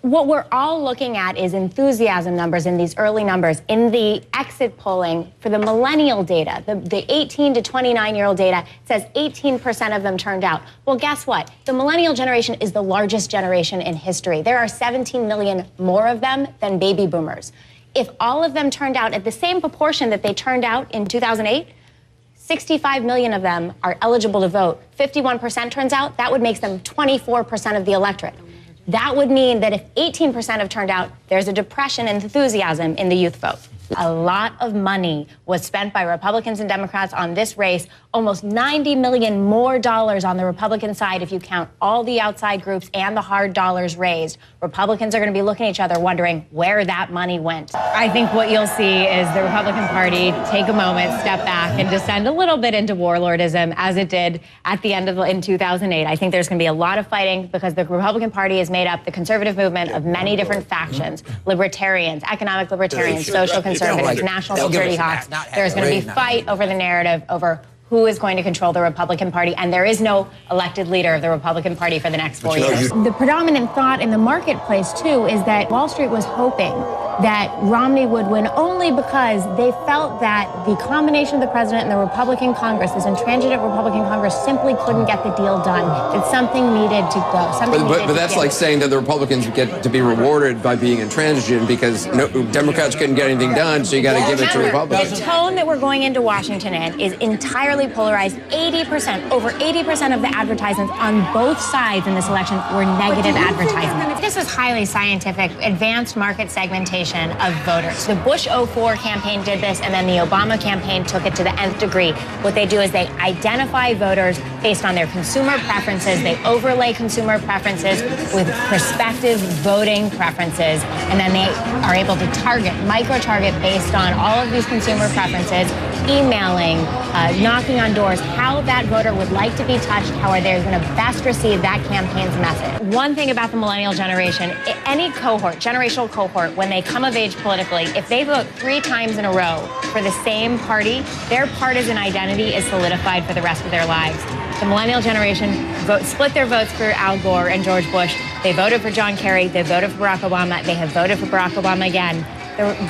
What we're all looking at is enthusiasm numbers in these early numbers. In the exit polling for the millennial data, the 18 to 29-year-old data says 18% of them turned out. Well, guess what? The millennial generation is the largest generation in history. There are 17 million more of them than baby boomers. If all of them turned out at the same proportion that they turned out in 2008, 65 million of them are eligible to vote. 51% turns out, that would make them 24% of the electorate. That would mean that if 18% have turned out, there's a depression in enthusiasm in the youth vote. A lot of money was spent by Republicans and Democrats on this race, almost $90 million more dollars on the Republican side if you count all the outside groups and the hard dollars raised. Republicans are going to be looking at each other wondering where that money went. I think what you'll see is the Republican Party take a moment, step back, and descend a little bit into warlordism as it did at the end of in 2008. I think there's going to be a lot of fighting because the Republican Party is made up, the conservative movement, of many different factions: libertarians, economic libertarians, social conservatives, national security hawks. There's going to be fight over the narrative, over who is going to control the Republican Party, and there is no elected leader of the Republican Party for the next 4 years. The predominant thought in the marketplace, too, is that Wall Street was hoping that Romney would win only because they felt that the combination of the president and the Republican Congress, this intransigent Republican Congress, simply couldn't get the deal done, that something needed to go. But that's like saying that the Republicans get to be rewarded by being intransigent because Democrats couldn't get anything done, so you got to give it to Republicans. The tone that we're going into Washington in is entirely polarized. 80%, over 80% of the advertisements on both sides in this election were negative advertisements. This was highly scientific, advanced market segmentation of voters. The Bush 04 campaign did this, and then the Obama campaign took it to the nth degree. What they do is they identify voters based on their consumer preferences. They overlay consumer preferences with prospective voting preferences, and then they are able to target, micro-target based on all of these consumer preferences, emailing, knocking on doors, how that voter would like to be touched, how are they going to best receive that campaign's message. One thing about the millennial generation, any cohort, generational cohort, when they come of age politically, if they vote 3 times in a row for the same party, their partisan identity is solidified for the rest of their lives. The millennial generation split their votes for Al Gore and George Bush. They voted for John Kerry. They voted for Barack Obama. They have voted for Barack Obama again.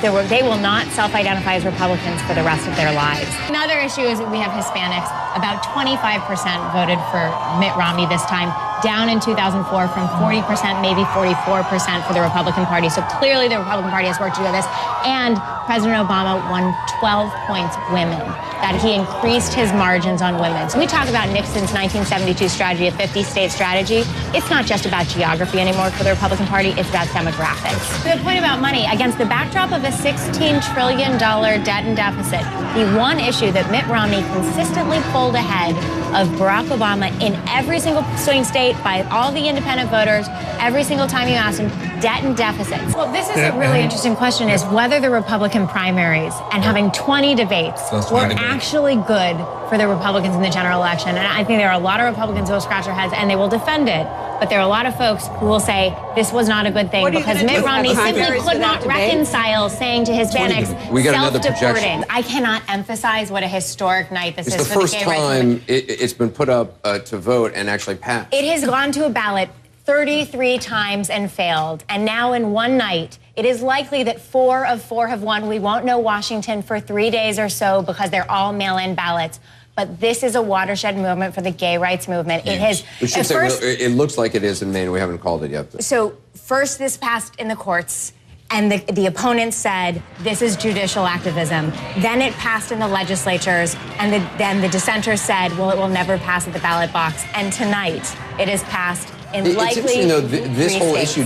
They will not self-identify as Republicans for the rest of their lives. Another issue is that we have Hispanics. About 25% voted for Mitt Romney this time, down in 2004 from 40%, maybe 44% for the Republican Party. So clearly the Republican Party has work to do with this. And President Obama won 12 points women, that he increased his margins on women. So we talk about Nixon's 1972 strategy, a 50-state strategy. It's not just about geography anymore for the Republican Party, it's about demographics. The point about money, against the backdrop of a $16 trillion debt and deficit, the one issue that Mitt Romney consistently pulled ahead of Barack Obama in every single swing state by all the independent voters, every single time you asked him, debt and deficits. Well, this is a really interesting question, is whether the Republican primaries and having 20 debates were actually good for the Republicans in the general election. And I think there are a lot of Republicans who will scratch their heads and they will defend it. But there are a lot of folks who will say this was not a good thing because Mitt Romney simply could not reconcile saying to Hispanics, self-deporting. I cannot emphasize what a historic night this is for the gay rights movement. It's the first time it's been put up to vote and actually passed. It has gone to a ballot 33 times and failed. And now in one night, it is likely that 4 of 4 have won. We won't know Washington for 3 days or so because they're all mail-in ballots. But this is a watershed movement for the gay rights movement. It has. It looks like it is in Maine. We haven't called it yet. So first, this passed in the courts, and the opponents said this is judicial activism. Then it passed in the legislatures, and then the dissenters said, well, it will never pass at the ballot box. And tonight, it is passed in likely. It's interesting, though. This whole issue